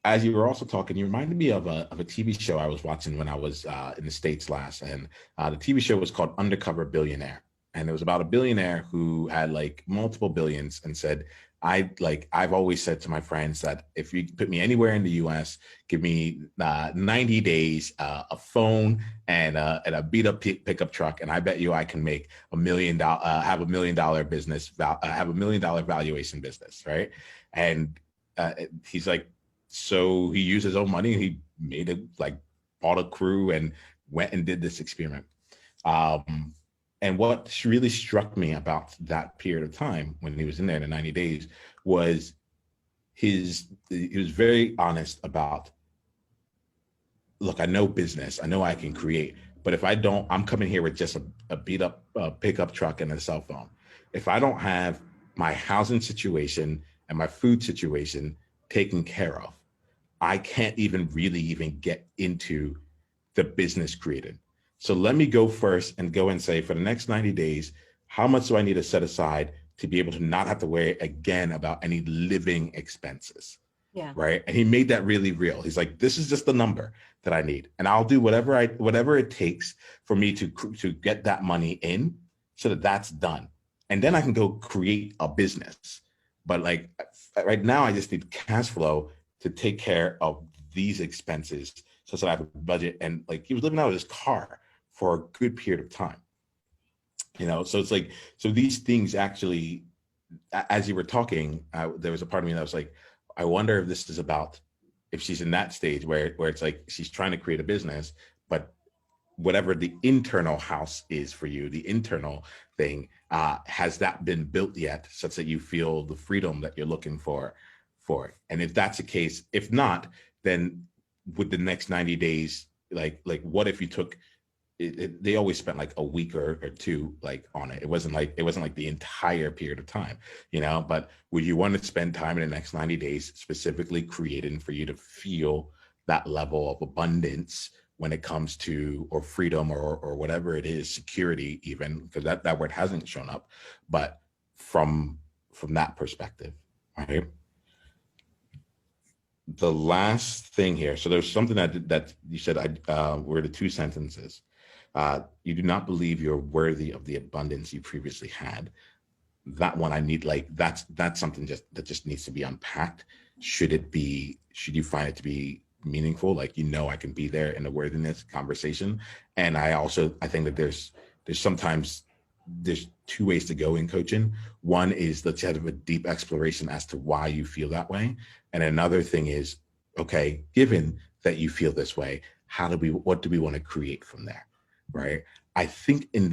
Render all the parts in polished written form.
as you were also talking, you reminded me of a TV show I was watching when I was in the States last, and the TV show was called Undercover Billionaire, and it was about a billionaire who had like multiple billions and said, I've always said to my friends that if you put me anywhere in the U.S., give me 90 days, a phone, and a beat up pickup truck, and I bet you I can make have $1 million business, have $1 million valuation business, right? And he's like, so he used his own money. He made it, like, bought a crew and went and did this experiment. Um, and what really struck me about that period of time when he was in there in the 90 days was he was very honest about, look, I know business, I know I can create, but if I don't, I'm coming here with just a beat up pickup truck and a cell phone. If I don't have my housing situation and my food situation taken care of, I can't even really even get into the business created. So let me go first and go and say, for the next 90 days, how much do I need to set aside to be able to not have to worry again about any living expenses? Yeah. Right. And he made that really real. He's like, this is just the number that I need. And I'll do whatever it takes for me to get that money in so that that's done. And then I can go create a business. But like right now, I just need cash flow to take care of these expenses so that I have a budget. And like, he was living out of his car for a good period of time. So it's like, so these things actually, as you were talking, there was a part of me that was like, I wonder if this is about, if she's in that stage where it's like she's trying to create a business, but whatever the internal house is for you, the internal thing, has that been built yet, such that you feel the freedom that you're looking for it? And if that's the case, if not, then with the next 90 days, like what if you took they always spent like a week or two like on it. It wasn't like the entire period of time, but would you want to spend time in the next 90 days specifically creating for you to feel that level of abundance when it comes to, or freedom, or whatever it is, security, even, because that word hasn't shown up, but from that perspective, right? The last thing here, so there's something that you said, were the two sentences. You do not believe you're worthy of the abundance you previously had. That one, I need, like, that's something that just needs to be unpacked. Should you find it to be meaningful? Like, I can be there in the worthiness conversation. And I think that there's sometimes there's two ways to go in coaching. One is, let's have a deep exploration as to why you feel that way. And another thing is, okay, given that you feel this way, what do we want to create from there? Right. I think in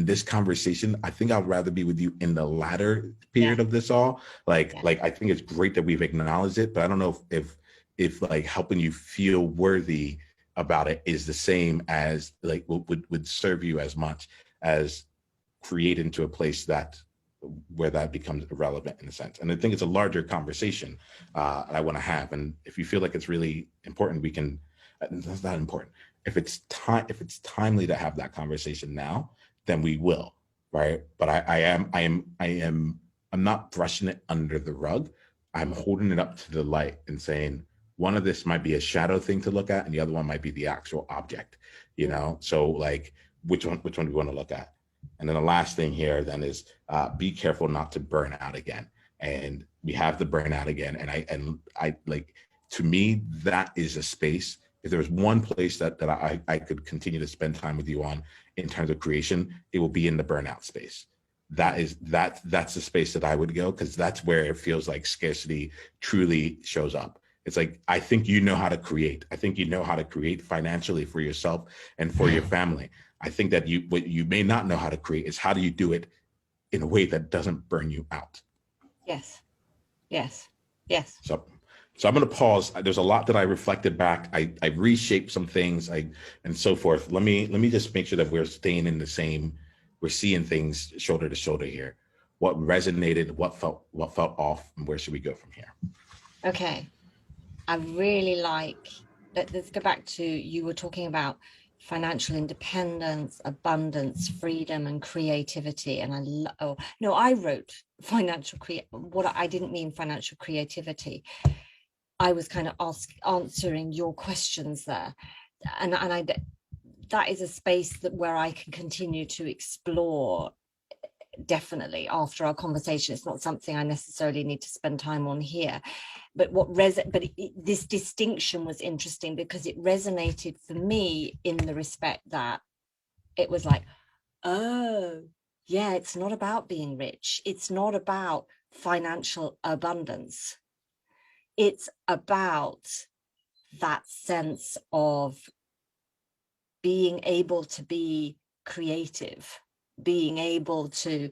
this conversation, I think I'd rather be with you in the latter period of this all. Like I think it's great that we've acknowledged it, but I don't know if like helping you feel worthy about it is the same as like would serve you as much as create into a place where that becomes irrelevant in a sense. And I think it's a larger conversation I want to have. And if you feel like it's really important, we can. That's not important. If it's timely to have that conversation now, then we will, right? But I'm not brushing it under the rug. I'm holding it up to the light and saying, one of this might be a shadow thing to look at, and the other one might be the actual object, So like, which one do we want to look at? And then the last thing here then is be careful not to burn out again. And we have the burnout again. And I like, to me, that is a space. If there was one place that I could continue to spend time with you on in terms of creation, it will be in the burnout space. That's the space that I would go, because that's where it feels like scarcity truly shows up. It's like, I think you know how to create. I think you know how to create financially for yourself and for your family. I think that what you may not know how to create is how do you do it in a way that doesn't burn you out. Yes. So I'm going to pause. There's a lot that I reflected back. I reshaped some things, and so forth. Let me just make sure that we're staying in the same. We're seeing things shoulder to shoulder here. What resonated? What felt off? And where should we go from here? Okay. I really like that. Let's go back to, you were talking about financial independence, abundance, freedom, and creativity. And I wrote financial I didn't mean financial creativity. I was kind of answering your questions there, and that is a space that where I can continue to explore. Definitely after our conversation, it's not something I necessarily need to spend time on here, but this distinction was interesting because it resonated for me in the respect that it was like, oh yeah, it's not about being rich, it's not about financial abundance, it's about that sense of being able to be creative, being able to,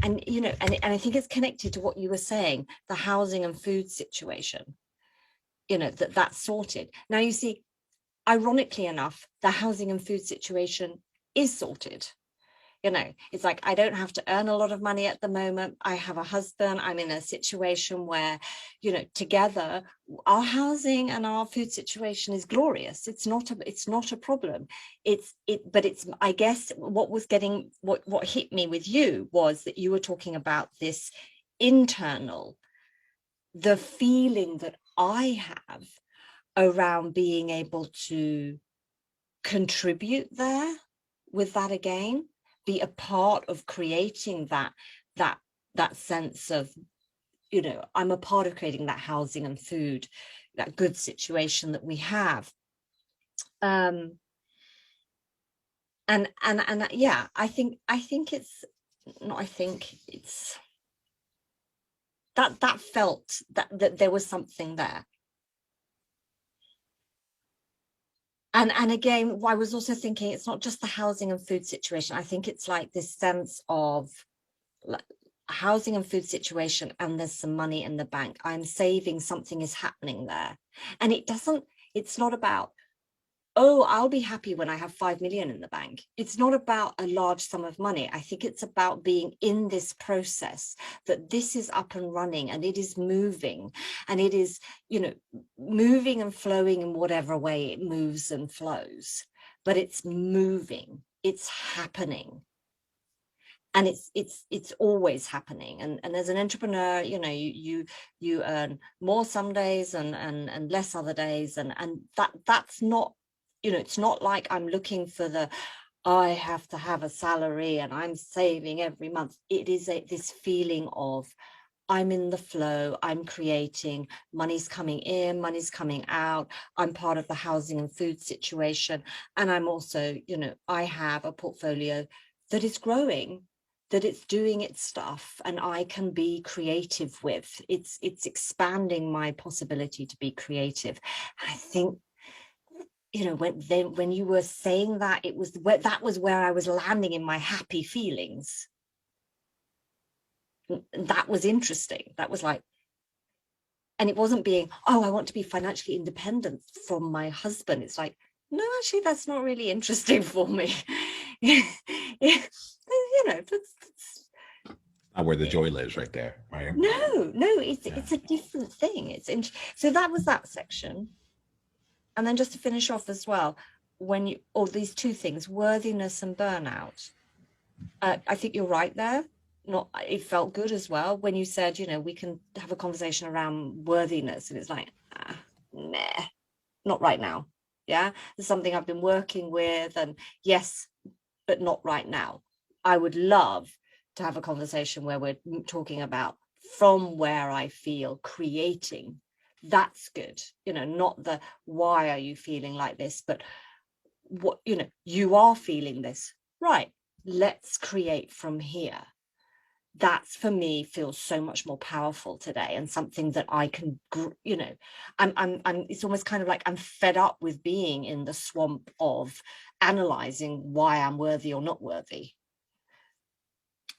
and you know, and I think it's connected to what you were saying, the housing and food situation, you know, that's sorted now. You see, ironically enough, the housing and food situation is sorted. You know, it's like, I don't have to earn a lot of money at the moment. I have a husband. I'm in a situation where, you know, together our housing and our food situation is glorious. It's not a problem. But it's, I guess what hit me with you was that you were talking about this internal, the feeling that I have around being able to contribute there with that again, be a part of creating that sense of, you know, I'm a part of creating that housing and food, that good situation that we have. And yeah, I think it's not, I think it's that felt that there was something there. And again, I was also thinking it's not just the housing and food situation. I think it's like this sense of housing and food situation, and there's some money in the bank, I'm saving, something is happening there. And it's not about, oh, I'll be happy when I have 5 million in the bank. It's not about a large sum of money. I think it's about being in this process, that this is up and running and it is moving, and it is, you know, moving and flowing in whatever way it moves and flows, but it's moving, it's happening. And it's always happening. And as an entrepreneur, you know, you earn more some days and less other days, and that's not, you know, it's not like I'm looking for the, I have to have a salary and I'm saving every month. It is this feeling of, I'm in the flow, I'm creating, money's coming in, money's coming out, I'm part of the housing and food situation. And I'm also, you know, I have a portfolio that is growing, that it's doing its stuff, and I can be creative with. It's expanding my possibility to be creative. And I think, you know, when you were saying that, it was that was where I was landing in my happy feelings. That was interesting. That was like, and it wasn't being, oh, I want to be financially independent from my husband. It's like, no, actually, that's not really interesting for me. You know, Not where the joy lives, right there, right? no, it's a different thing. So that was that section. And then just to finish off as well, when you, or these two things, worthiness and burnout. I think you're right there. Not, it felt good as well when you said, you know, we can have a conversation around worthiness, and it's like, nah, not right now. Yeah, there's something I've been working with, and yes, but not right now. I would love to have a conversation where we're talking about from where I feel creating. That's good, you know, not the why are you feeling like this, but what, you know, you are feeling this, right? Let's create from here. That's, for me, feels so much more powerful today, and something that I can, you know, I'm it's almost kind of like I'm fed up with being in the swamp of analyzing why I'm worthy or not worthy.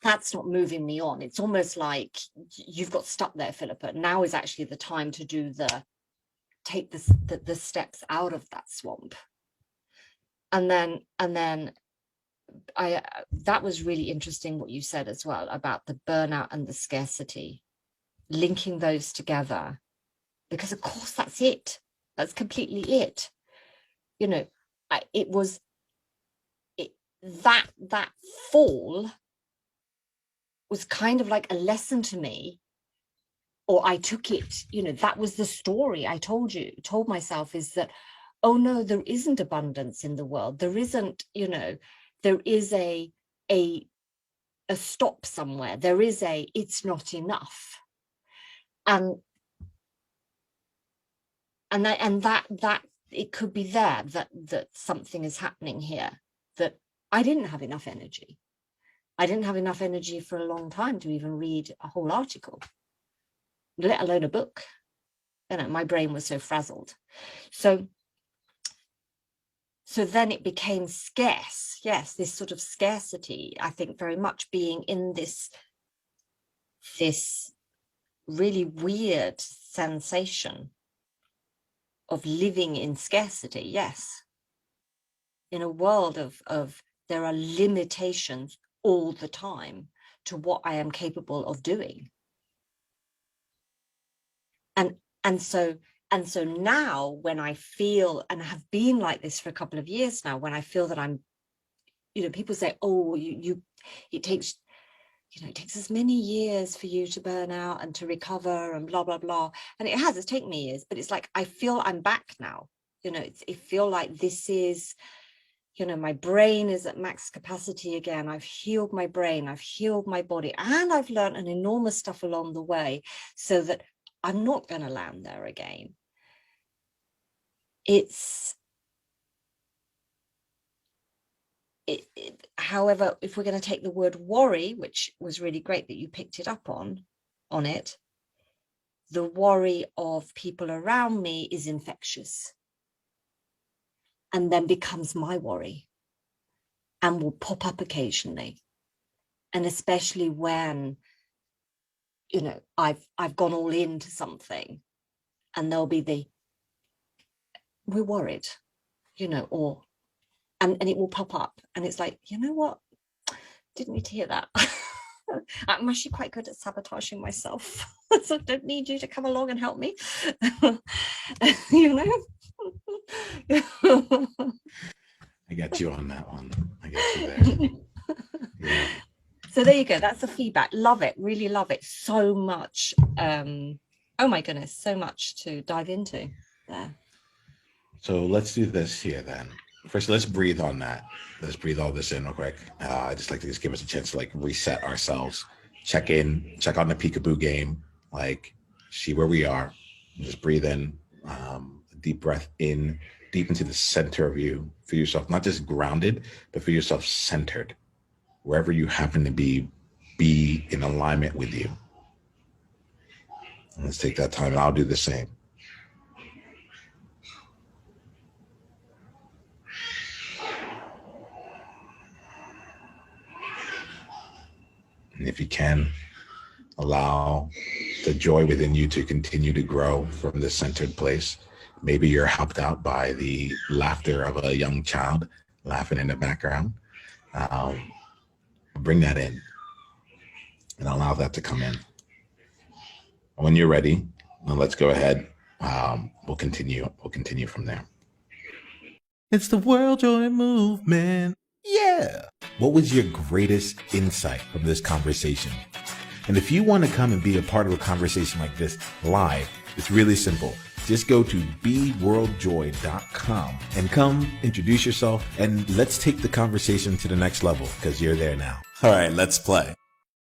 That's not moving me on. It's almost like you've got stuck there, Philippa. Now is actually the time to do take the steps out of that swamp. And then that was really interesting what you said as well about the burnout and the scarcity, linking those together, because of course that's it. That's completely it. You know, that fall was kind of like a lesson to me or I took it, that was the story I told myself, is that, oh no, there isn't abundance in the world. There isn't, there is a stop somewhere. There is it's not enough. And that it could be there that something is happening here, that I didn't have enough energy. I didn't have enough energy for a long time to even read a whole article, let alone a book. My brain was so frazzled. So then it became scarce. Yes, this sort of scarcity, I think, very much being in this really weird sensation of living in scarcity. Yes, in a world of there are limitations all the time to what I am capable of doing. And so now, when I feel, and have been like this for a couple of years now, when I feel that I'm, people say, oh, it takes as many years for you to burn out and to recover and blah, blah, blah. And it's taken me years, but it's like, I feel I'm back now. It feel like this is, my brain is at max capacity again. I've healed my brain, I've healed my body, and I've learned an enormous stuff along the way, so that I'm not going to land there again. However, if we're going to take the word worry, which was really great that you picked it up on it, the worry of people around me is infectious, and then becomes my worry, and will pop up occasionally. And especially when, I've gone all into something, and there'll be we're worried, or, and it will pop up, and it's like, you know what? Didn't need to hear that. I'm actually quite good at sabotaging myself. So I don't need you to come along and help me. I got you on that one. I got you there. Yeah. So there you go. That's the feedback. Love it. Really love it. So much. Oh my goodness. So much to dive into there. So let's do this here then. First, let's breathe on that. Let's breathe all this in real quick. I just like to give us a chance to reset ourselves, check on the peekaboo game, see where we are. Just breathe in, a deep breath in, deep into the center of you. Feel yourself not just grounded, but feel yourself centered. Wherever you happen to be in alignment with you. Let's take that time, and I'll do the same. And if you can, allow the joy within you to continue to grow from this centered place. Maybe you're helped out by the laughter of a young child laughing in the background. Bring that in and allow that to come in. When you're ready, then let's go ahead. We'll continue from there. It's the World Joy Movement. Yeah. What was your greatest insight from this conversation? And if you want to come and be a part of a conversation like this live, it's really simple. Just go to beworldjoy.com and come introduce yourself, and let's take the conversation to the next level, because you're there now. All right, let's play.